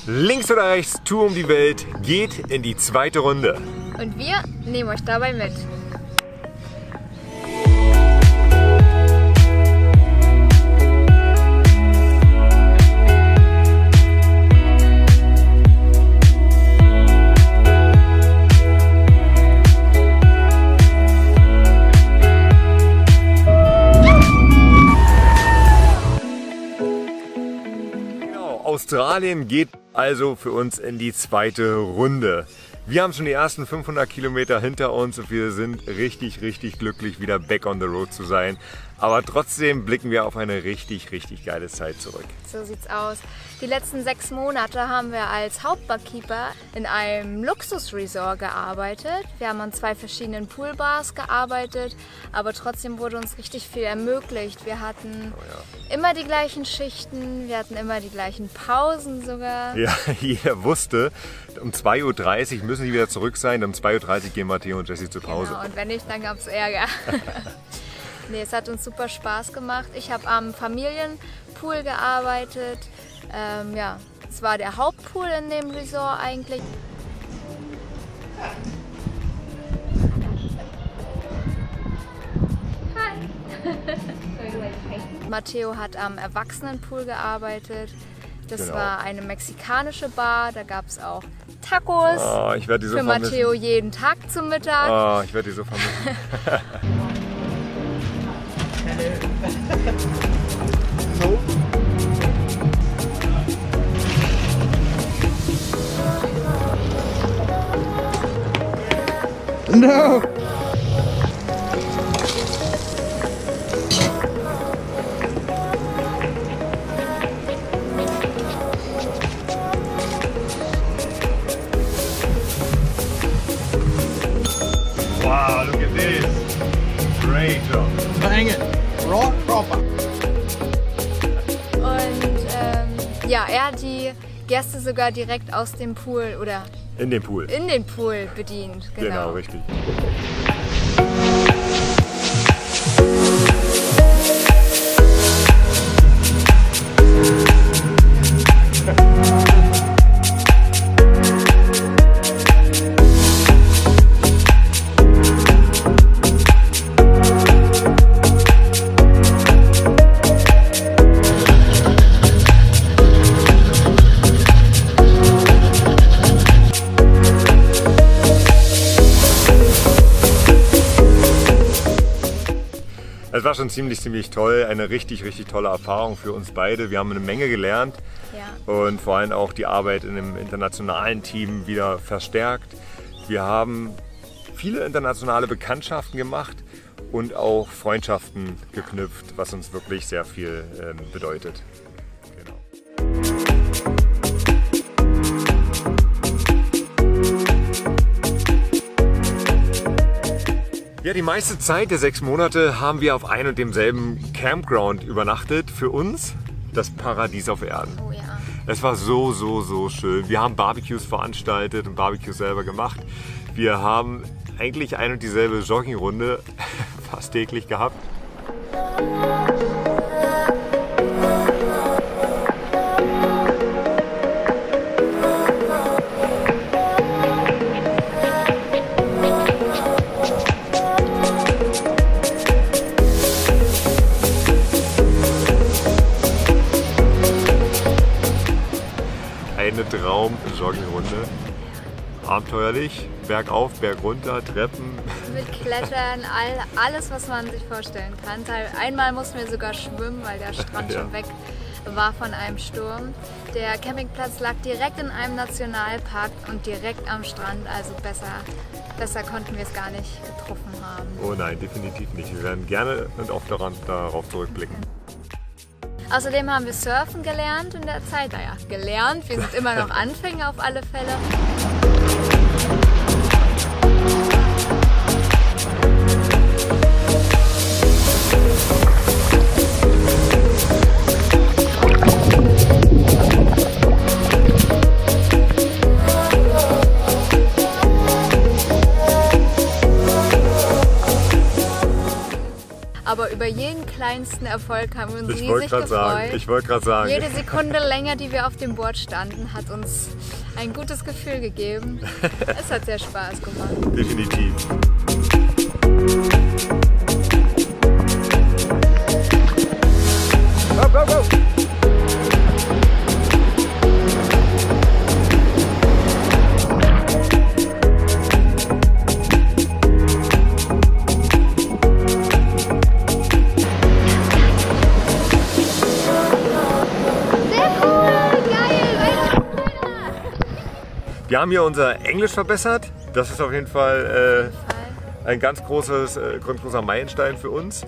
Links oder rechts, Tour um die Welt geht in die zweite Runde. Und wir nehmen euch dabei mit. Australien geht also für uns in die zweite Runde. Wir haben schon die ersten 500 Kilometer hinter uns und wir sind richtig glücklich, wieder back on the road zu sein. Aber trotzdem blicken wir auf eine richtig geile Zeit zurück. So sieht's aus. Die letzten 6 Monate haben wir als Hauptbarkeeper in einem Luxusresort gearbeitet. Wir haben an 2 verschiedenen Poolbars gearbeitet, aber trotzdem wurde uns richtig viel ermöglicht. Wir hatten immer die gleichen Schichten, wir hatten immer die gleichen Pausen sogar. Ja, jeder wusste, um 2:30 Uhr müssen sie wieder zurück sein, um 2:30 Uhr gehen Matteo und Jessie zur Pause. Genau, und wenn nicht, dann gab's Ärger. Nee, es hat uns super Spaß gemacht. Ich habe am Familienpool gearbeitet. Ja, es war der Hauptpool in dem Resort eigentlich. Hi! Matteo hat am Erwachsenenpool gearbeitet. Das war eine mexikanische Bar, da gab es auch Tacos. Oh, ich werde die so für vermissen. Matteo jeden Tag zum Mittag. Oh, ich werde die so vermissen. So. No! Wow, look at this. Great job. Bang it. Right proper. Und ja, er hat die Gäste sogar direkt aus dem Pool oder in den Pool bedient. Genau, richtig. Es war schon ziemlich toll, eine richtig tolle Erfahrung für uns beide. Wir haben eine Menge gelernt und vor allem auch die Arbeit in einem internationalen Team wieder verstärkt. Wir haben viele internationale Bekanntschaften gemacht und auch Freundschaften geknüpft, was uns wirklich sehr viel bedeutet. Ja, die meiste Zeit der 6 Monate haben wir auf ein und demselben Campground übernachtet. Für uns das Paradies auf Erden. Oh ja. Es war so schön. Wir haben Barbecues veranstaltet und Barbecues selber gemacht. Wir haben eigentlich ein und dieselbe Joggingrunde fast täglich gehabt. Eine Traum-Joggingrunde. Abenteuerlich, bergauf, bergunter, Treppen. Mit Klettern, alles was man sich vorstellen kann. Einmal mussten wir sogar schwimmen, weil der Strand schon weg war von einem Sturm. Der Campingplatz lag direkt in einem Nationalpark und direkt am Strand, also besser konnten wir es gar nicht getroffen haben. Oh nein, definitiv nicht. Wir werden gerne und oft darauf zurückblicken. Außerdem haben wir Surfen gelernt in der Zeit. Naja, gelernt, wir sind immer noch Anfänger auf alle Fälle. Aber über jeden kleinen kleinsten Erfolg haben wir uns riesig gefreut. Ich wollte gerade sagen. Jede Sekunde länger, die wir auf dem Board standen, hat uns ein gutes Gefühl gegeben. Es hat sehr Spaß gemacht. Definitiv. Go, go, go. Wir haben hier unser Englisch verbessert. Das ist auf jeden Fall ein ganz großer Meilenstein für uns.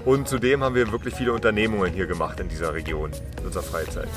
Und zudem haben wir wirklich viele Unternehmungen hier gemacht in dieser Region, in unserer Freizeit.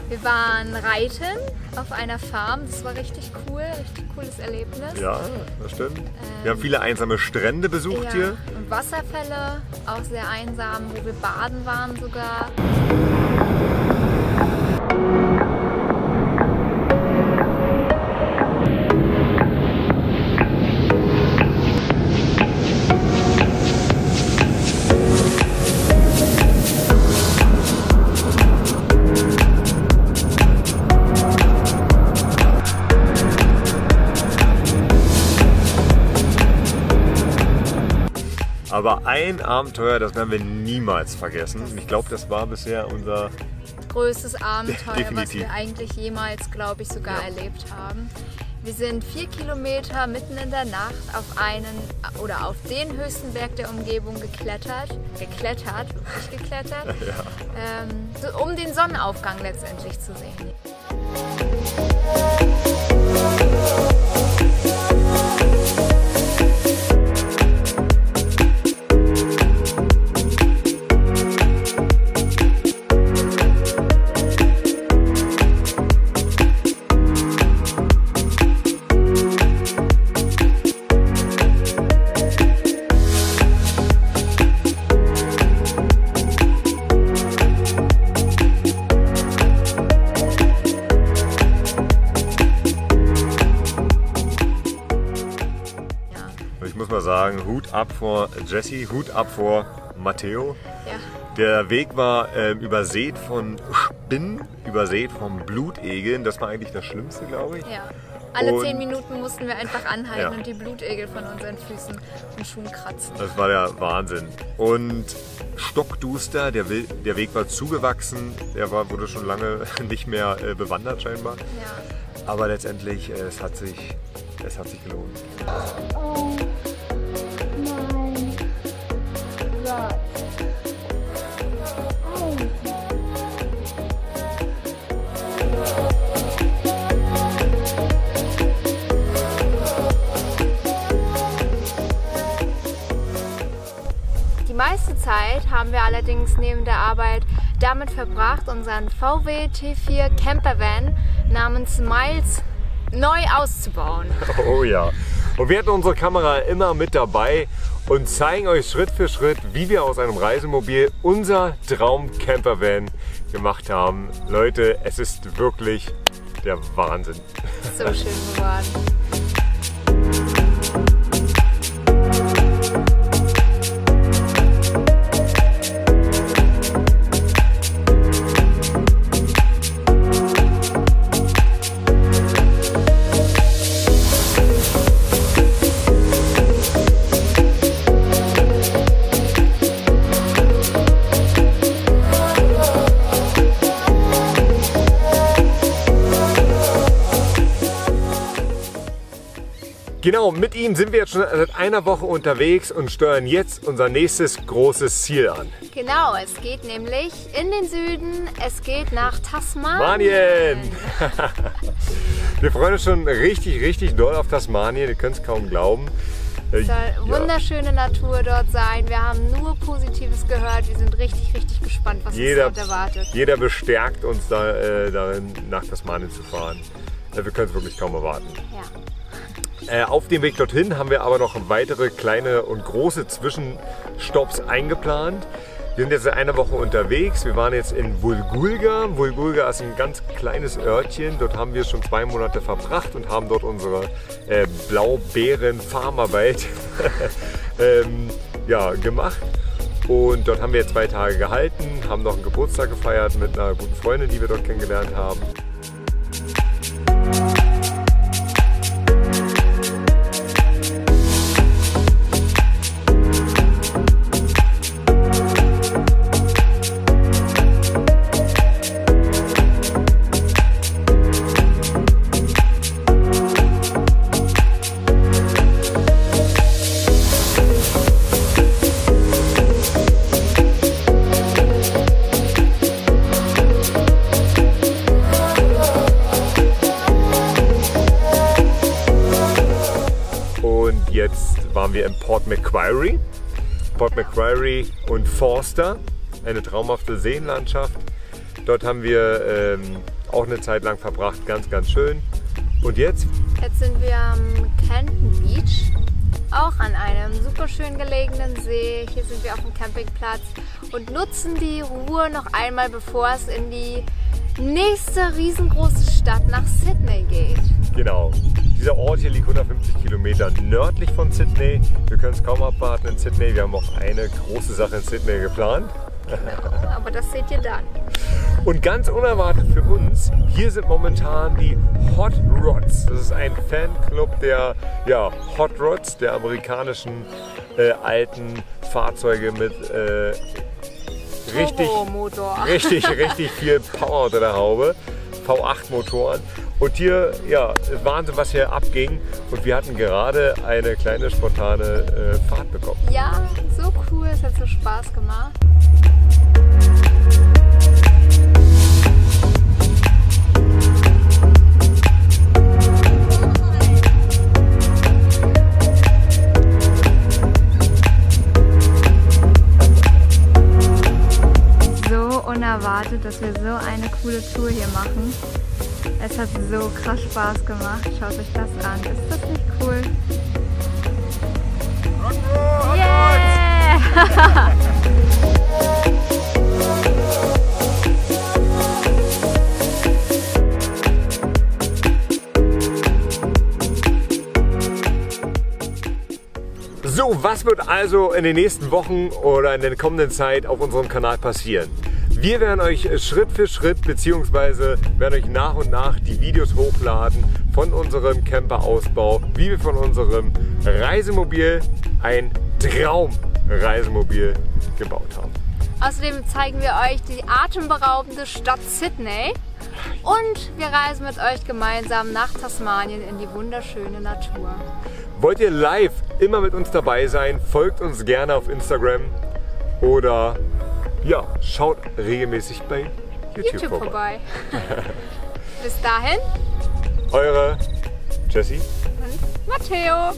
Wir waren reiten auf einer Farm, das war richtig cool, richtig cooles Erlebnis. Ja, das stimmt. Wir haben viele einsame Strände besucht hier. Und Wasserfälle, auch sehr einsam, wo wir baden waren sogar. Aber ein Abenteuer, das werden wir niemals vergessen. Ich glaube, das war bisher unser größtes Abenteuer, was wir eigentlich jemals, glaube ich, sogar erlebt haben. Wir sind 4 Kilometer mitten in der Nacht auf den höchsten Berg der Umgebung geklettert, um den Sonnenaufgang letztendlich zu sehen. Sagen, Hut ab vor Jesse, Hut ab vor Matteo. Ja. Der Weg war übersät von Spinnen, übersät von Blutegeln. Das war eigentlich das Schlimmste, glaube ich. Ja. Alle 10 Minuten mussten wir einfach anhalten und die Blutegel von unseren Füßen und Schuhen kratzen. Das war der Wahnsinn. Und stockduster, der Weg war zugewachsen, wurde schon lange nicht mehr bewandert scheinbar. Ja. Aber letztendlich, es hat sich gelohnt. Oh. Die meiste Zeit haben wir allerdings neben der Arbeit damit verbracht, unseren VW T4 Campervan namens Miles neu auszubauen. Oh ja. Und wir hatten unsere Kamera immer mit dabei und zeigen euch Schritt für Schritt, wie wir aus einem Reisemobil unser Traum-Campervan gemacht haben. Leute, es ist wirklich der Wahnsinn. So schön geworden. Genau, mit ihm sind wir jetzt schon seit einer Woche unterwegs und steuern jetzt unser nächstes großes Ziel an. Genau, es geht nämlich in den Süden, es geht nach Tasmanien. Wir freuen uns schon richtig, richtig doll auf Tasmanien, ihr könnt es kaum glauben. Es soll wunderschöne Natur dort sein, wir haben nur Positives gehört, wir sind richtig, richtig gespannt, was uns dort erwartet. Jeder bestärkt uns darin, nach Tasmanien zu fahren. Wir können es wirklich kaum erwarten. Ja. Auf dem Weg dorthin haben wir aber noch weitere kleine und große Zwischenstopps eingeplant. Wir sind jetzt seit einer Woche unterwegs. Wir waren jetzt in Woolgoolga. Woolgoolga ist ein ganz kleines Örtchen. Dort haben wir schon 2 Monate verbracht und haben dort unsere Blaubeeren-Farmarbeit gemacht. Und dort haben wir 2 Tage gehalten, haben noch einen Geburtstag gefeiert mit einer guten Freundin, die wir dort kennengelernt haben. Jetzt waren wir in Port Macquarie. Port Macquarie und Forster, eine traumhafte Seenlandschaft. Dort haben wir auch eine Zeit lang verbracht, ganz, ganz schön. Und jetzt? Jetzt sind wir am Canton Beach, auch an einem super schön gelegenen See. Hier sind wir auf dem Campingplatz und nutzen die Ruhe noch einmal, bevor es in die nächste riesengroße Stadt nach Sydney geht. Genau. Dieser Ort hier liegt 150 Kilometer nördlich von Sydney. Wir können es kaum abwarten in Sydney. Wir haben auch eine große Sache in Sydney geplant. Genau, aber das seht ihr dann. Und ganz unerwartet für uns, hier sind momentan die Hot Rods. Das ist ein Fanclub der Hot Rods, der amerikanischen alten Fahrzeuge mit richtig viel Power unter der Haube. V8-Motoren. Und hier, ja, Wahnsinn, was hier abging. Und wir hatten gerade eine kleine spontane Fahrt bekommen. Ja, so cool, es hat so Spaß gemacht. So unerwartet, dass wir so eine coole Tour hier machen. Es hat so krass Spaß gemacht. Schaut euch das an. Ist das nicht cool? Yeah! So, was wird also in den nächsten Wochen oder in der kommenden Zeit auf unserem Kanal passieren? Wir werden euch Schritt für Schritt bzw. werden euch nach und nach die Videos hochladen von unserem Camperausbau, wie wir von unserem Reisemobil ein Traumreisemobil gebaut haben. Außerdem zeigen wir euch die atemberaubende Stadt Sydney und wir reisen mit euch gemeinsam nach Tasmanien in die wunderschöne Natur. Wollt ihr live immer mit uns dabei sein, folgt uns gerne auf Instagram oder ja, schaut regelmäßig bei YouTube vorbei. Bis dahin, eure Jessie und Matteo.